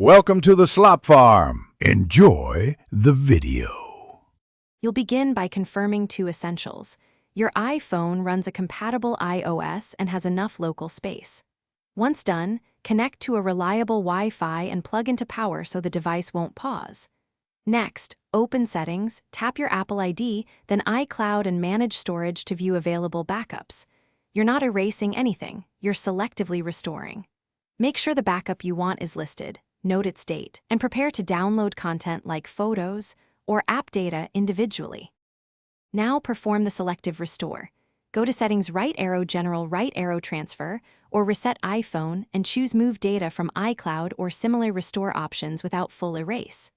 Welcome to the Slop Farm. Enjoy the video. You'll begin by confirming two essentials. Your iPhone runs a compatible iOS and has enough local space. Once done, connect to a reliable Wi-Fi and plug into power so the device won't pause. Next, open Settings, tap your Apple ID, then iCloud and manage storage to view available backups. You're not erasing anything, you're selectively restoring. Make sure the backup you want is listed, note its date, and prepare to download content like photos or app data individually. Now perform the selective restore. Go to Settings right arrow General right arrow Transfer, or Reset iPhone and choose Move Data from iCloud or similar restore options without full erase.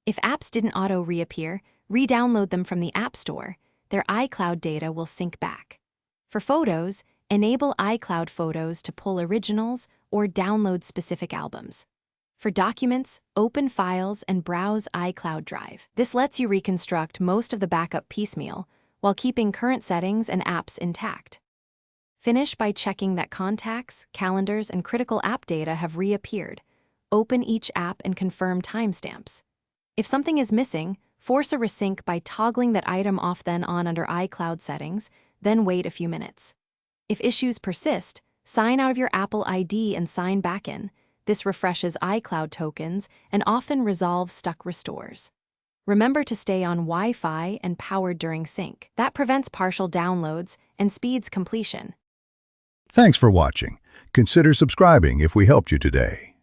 If apps didn't auto-reappear, re-download them from the App Store. Their iCloud data will sync back. For photos, enable iCloud Photos to pull originals or download specific albums. For documents, open Files and browse iCloud Drive. This lets you reconstruct most of the backup piecemeal while keeping current settings and apps intact. Finish by checking that contacts, calendars, and critical app data have reappeared. Open each app and confirm timestamps. If something is missing, force a resync by toggling that item off then on under iCloud settings, then wait a few minutes. If issues persist, sign out of your Apple ID and sign back in. This refreshes iCloud tokens and often resolves stuck restores. Remember to stay on Wi-Fi and powered during sync. That prevents partial downloads and speeds completion. Thanks for watching. Consider subscribing if we helped you today.